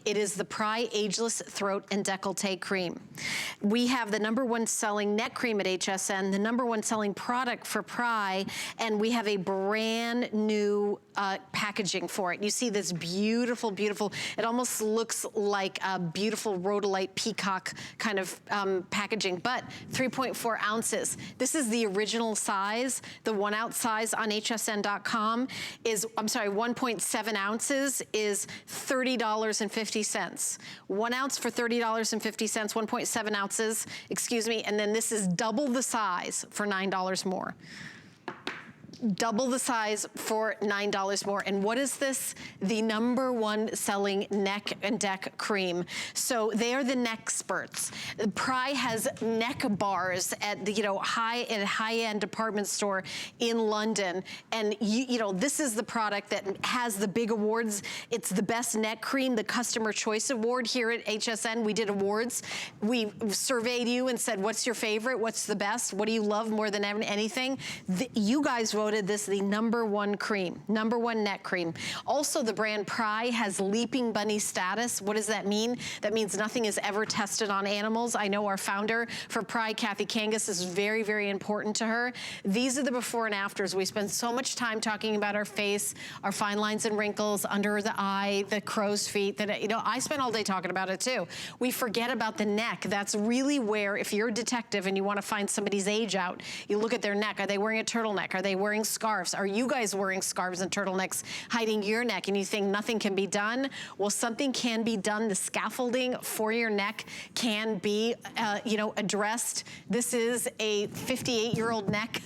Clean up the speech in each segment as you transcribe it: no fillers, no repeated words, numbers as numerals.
It is the PRAI Ageless Throat and Decolletage Creme. We have the #1 selling neck cream at HSN, the #1 selling product for PRAI, and we have a brand new packaging for it. You see this beautiful, beautiful, it almost looks like a beautiful rhodolite peacock kind of packaging, but 3.4 ounces. This is the original size. The 1 ounce size on hsn.com is, I'm sorry, 1.7 ounces is $30.50. 1 ounce for $30.50, 1.7 ounces, excuse me, and then this is double the size for $9 more. Double the size for $9 more. And what is this? The #1 selling neck and deck cream. So they are the neck experts. PRAI has neck bars at the high-end department store in London, and this is the product that has the big awards. It's the best neck cream, the Customer Choice Award here at HSN. We did awards. We surveyed you and said, what's your favorite? What's the best? What do you love more than anything? You guys voted this the #1 cream, #1 neck cream. Also, the brand PRAI has Leaping Bunny status. What does that mean? That means nothing is ever tested on animals. I know our founder for PRAI, Kathy Kangas, is very, very important to her. These are the before and afters. We spend so much time talking about our face, our fine lines and wrinkles under the eye, the crow's feet, that, I spend all day talking about it too. We forget about the neck. That's really where, if you're a detective and you want to find somebody's age out, you look at their neck. Are they wearing a turtleneck? Are they wearing scarves? Are you guys wearing scarves and turtlenecks hiding your neck and you think nothing can be done? Well, something can be done. The scaffolding for your neck can be, addressed. This is a 58-year-old neck.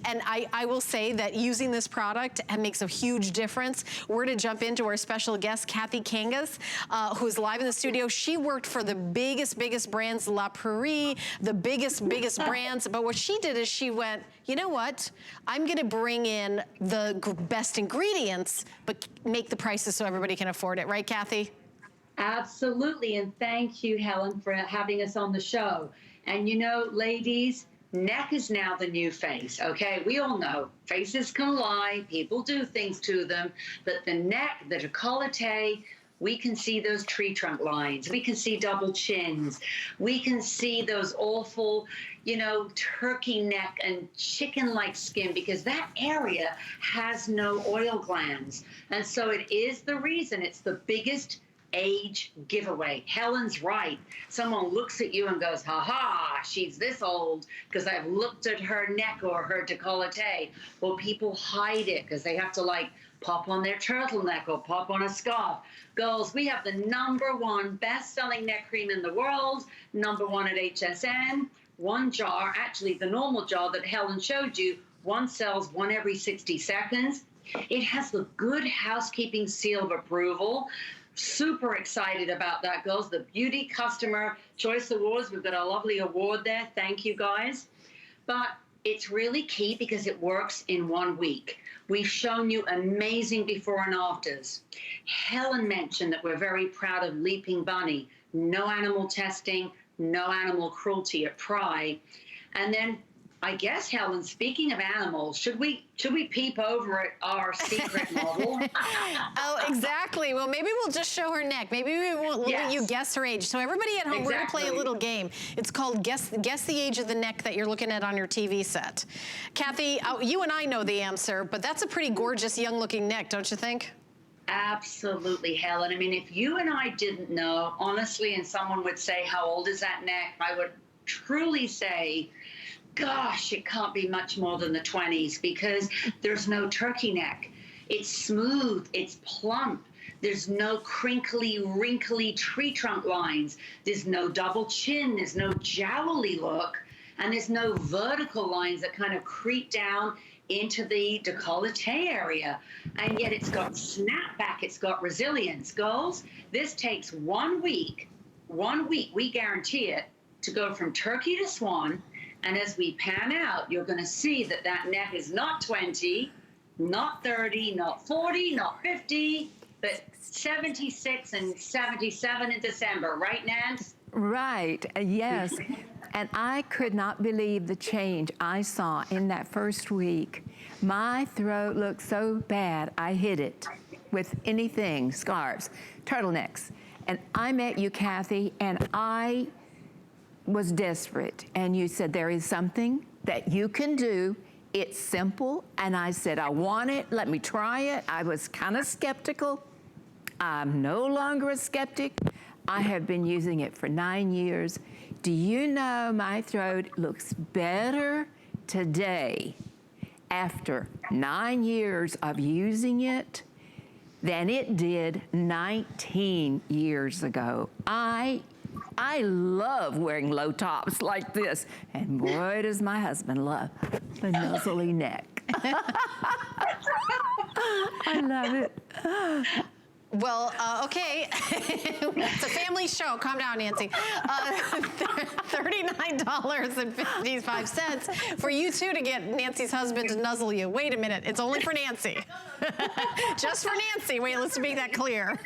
And I will say that using this product makes a huge difference. We're to jump into our special guest, Kathy Kangas, who's live in the studio. She worked for the biggest brands, La Prairie, the biggest brands. But what she did is she went, you know what? I'm gonna bring in the best ingredients, but make the prices so everybody can afford it. Right, Kathy? Absolutely, and thank you, Helen, for having us on the show. And ladies, neck is now the new face, okay? We all know faces can lie, people do things to them, but the neck, the décolleté, we can see those tree trunk lines. We can see double chins. We can see those awful, turkey neck and chicken-like skin, because that area has no oil glands. And so it is the reason it's the biggest age giveaway. Helen's right. Someone looks at you and goes, ha, she's this old because I've looked at her neck or her décolleté. Well, people hide it because they have to pop on their turtleneck or pop on a scarf. Girls, we have the #1 best-selling neck cream in the world, #1 at HSN. One jar, actually the normal jar that Helen showed you, one sells one every 60 seconds. It has the Good Housekeeping seal of approval. Super excited about that, girls. The Beauty Customer Choice Awards, we've got a lovely award there. Thank you, guys. But it's really key because it works in 1 week. We've shown you amazing before and afters. Helen mentioned that we're very proud of Leaping Bunny. No animal testing, no animal cruelty at PRAI. And then, I guess, Helen, speaking of animals, should we peep over at our secret model? Oh, exactly. Well, maybe we'll just show her neck. Maybe we won't let you guess her age. So everybody at home, we're gonna play a little game. It's called Guess the Age of the Neck that you're looking at on your TV set. Kathy, you and I know the answer, but that's a pretty gorgeous, young-looking neck, don't you think? Absolutely, Helen. I mean, if you and I didn't know, honestly, and someone would say, how old is that neck? I would truly say, gosh, it can't be much more than the 20s, because there's no turkey neck. It's smooth, it's plump. There's no crinkly, wrinkly tree trunk lines. There's no double chin, there's no jowly look, and there's no vertical lines that kind of creep down into the décolleté area. And yet it's got snapback, it's got resilience. Girls, this takes 1 week, we guarantee it, to go from turkey to swan. And as we pan out, you're gonna see that that neck is not 20, not 30, not 40, not 50, but 76 and 77 in December, right, Nance? Right, yes. And I could not believe the change I saw in that first week. My throat looked so bad, I hid it. with anything, scarves, turtlenecks. And I met you, Kathy, and I was desperate. And you said, there is something that you can do. It's simple. And I said, I want it. Let me try it. I was kind of skeptical. I'm no longer a skeptic. I have been using it for 9 years. Do you know my throat looks better today after 9 years of using it than it did 19 years ago? I love wearing low tops like this, and boy, does my husband love the nuzzly neck. I love it. Well, okay. It's a family show. Calm down, Nancy. $39.55 for you two to get Nancy's husband to nuzzle you. Wait a minute. It's only for Nancy. Just for Nancy. Wait, let's make that clear.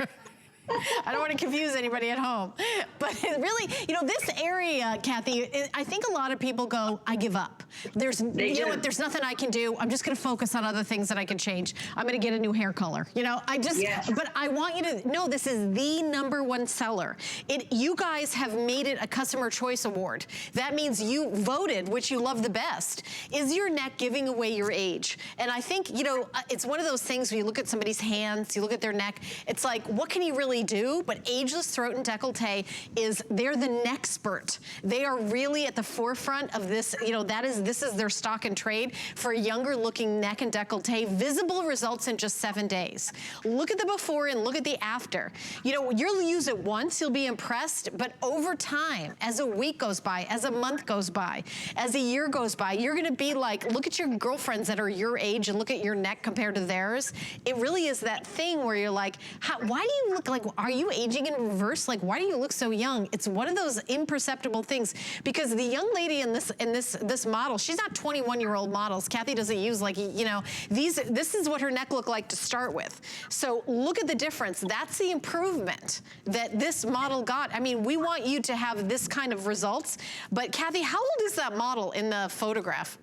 I don't want to confuse anybody at home. But it really, you know, this area, Kathy, I think a lot of people go, I give up. There's, you know what, there's nothing I can do. I'm just going to focus on other things that I can change. I'm going to get a new hair color. You know, I just, but I want you to know this is the #1 seller. You guys have made it a customer choice award. That means you voted which you love the best. Is your neck giving away your age? And I think, you know, it's one of those things when you look at somebody's hands, you look at their neck, it's like, what can he really do? But Ageless Throat and Decolletage they're the nexpert. They are really at the forefront of this, you know, this is their stock and trade for a younger looking neck and decolletage. Visible results in just 7 days. Look at the before and look at the after. You know, you'll use it once, you'll be impressed, but over time, as a week goes by, as a month goes by, as a year goes by, you're gonna be like, look at your girlfriends that are your age and look at your neck compared to theirs. It really is that thing where you're like, why do you look like, are you aging in reverse? Like, why do you look so young? It's one of those imperceptible things, because the young lady in this model, she's not 21-year-old models. Kathy doesn't use, like, you know, this is what her neck looked like to start with. So look at the difference. That's the improvement that this model got. I mean, we want you to have this kind of results. But Kathy, how old is that model in the photograph?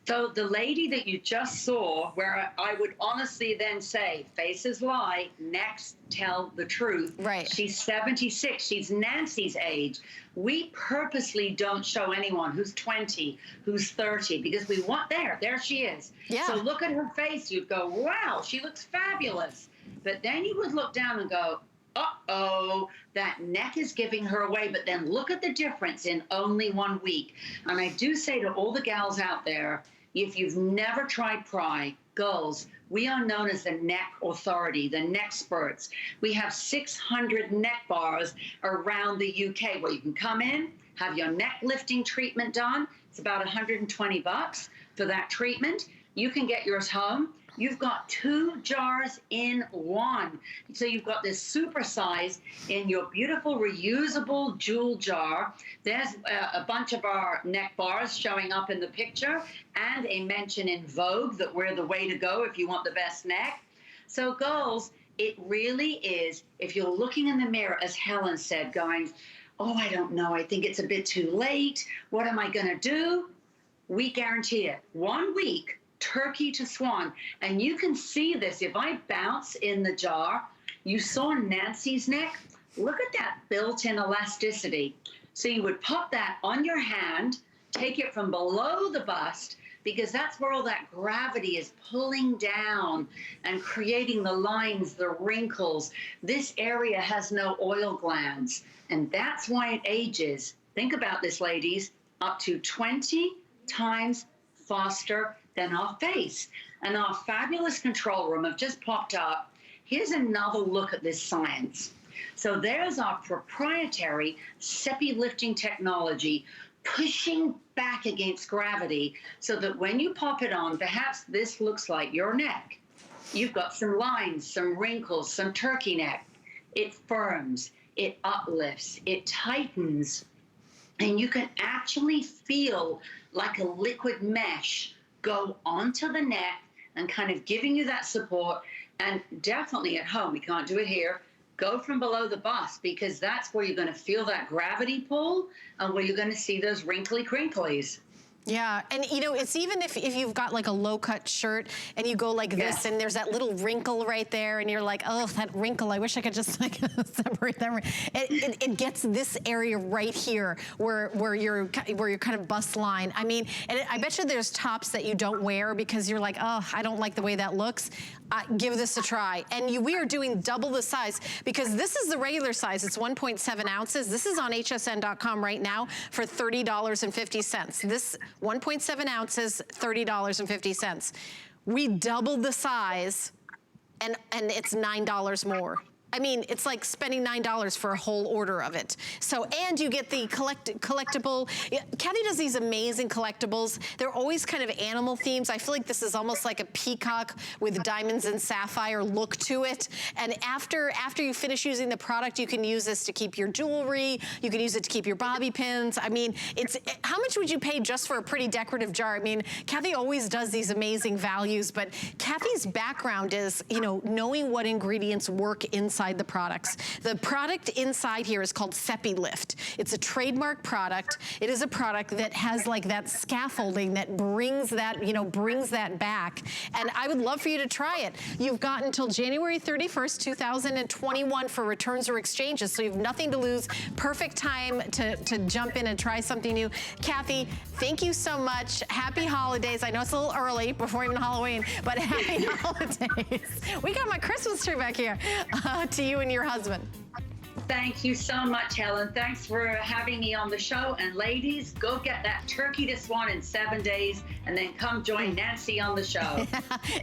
So the lady that you just saw, where I would honestly then say, faces lie, necks tell the truth. Right. She's 76. She's Nancy's age. We purposely don't show anyone who's 20, who's 30, because we want there she is. Yeah. So look at her face. You'd go, wow, she looks fabulous. But then you would look down and go, uh-oh, that neck is giving her away. But then look at the difference in only 1 week. And I do say to all the gals out there, if you've never tried PRAI, girls, we are known as the neck authority, the nexperts. We have 600 neck bars around the UK where you can come in, have your neck lifting treatment done. It's about $120 for that treatment. You can get yours home. You've got 2 jars in one. So you've got this super size in your beautiful reusable jewel jar. There's a bunch of our neck bars showing up in the picture, and a mention in Vogue that we're the way to go if you want the best neck. So girls, it really is, if you're looking in the mirror, as Helen said, going, oh, I don't know, I think it's a bit too late. What am I gonna do? We guarantee it. 1 week, turkey to swan. And you can see this. If I bounce in the jar, you saw Nancy's neck. Look at that built-in elasticity. So you would pop that on your hand, take it from below the bust, because that's where all that gravity is pulling down and creating the lines, the wrinkles. This area has no oil glands, and that's why it ages. Think about this, ladies, up to 20 times faster than our face. And our fabulous control room have just popped up. Here's another look at this science. So there's our proprietary Sepilifting technology pushing back against gravity so that when you pop it on, perhaps this looks like your neck. You've got some lines, some wrinkles, some turkey neck. It firms, it uplifts, it tightens, and you can actually feel like a liquid mesh go onto the neck and kind of giving you that support. And definitely at home, we can't do it here, go from below the bust, because that's where you're going to feel that gravity pull and where you're going to see those wrinkly crinklies. Yeah, and you know, it's even if you've got like a low-cut shirt and you go like this and there's that little wrinkle right there and you're like, oh, that wrinkle, I wish I could just like separate that. It gets this area right here where you're kind of bust line. I mean, and I bet you there's tops that you don't wear because you're like, oh, I don't like the way that looks. Give this a try. And we are doing double the size because this is the regular size. It's 1.7 ounces. This is on hsn.com right now for $30.50. This 1.7 ounces, $30.50. We doubled the size and it's $9 more. I mean, it's like spending $9 for a whole order of it. So, and you get the collectible. Kathy does these amazing collectibles. They're always kind of animal themes. I feel like this is almost like a peacock with diamonds and sapphire look to it. And after you finish using the product, you can use this to keep your jewelry. You can use it to keep your bobby pins. I mean, how much would you pay just for a pretty decorative jar? I mean, Kathy always does these amazing values, but Kathy's background is, you know, knowing what ingredients work inside the products. The product inside here is called Sepilift. It's a trademark product. It is a product that has like that scaffolding that brings that, you know, brings that back. And I would love for you to try it. You've got until January 31st, 2021 for returns or exchanges, so you have nothing to lose. Perfect time to jump in and try something new. Kathy, thank you so much. Happy holidays. I know it's a little early before even Halloween, but happy holidays. We got my Christmas tree back here. To you and your husband. Thank you so much, Helen. Thanks for having me on the show. And ladies, go get that turkey to swan in 7 days and then come join Nancy on the show.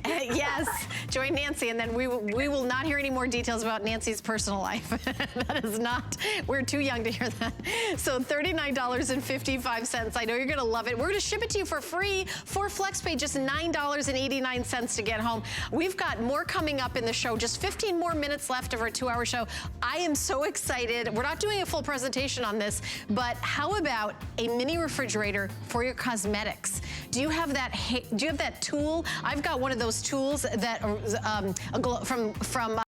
Yes, join Nancy, and then we will not hear any more details about Nancy's personal life. That is not, we're too young to hear that. So $39.55. I know you're gonna love it. We're gonna ship it to you for free for FlexPay, just $9.89 to get home. We've got more coming up in the show, just 15 more minutes left of our 2-hour show. I am so excited. We're not doing a full presentation on this, but how about a mini refrigerator for your cosmetics? Do you have that tool? I've got one of those tools that from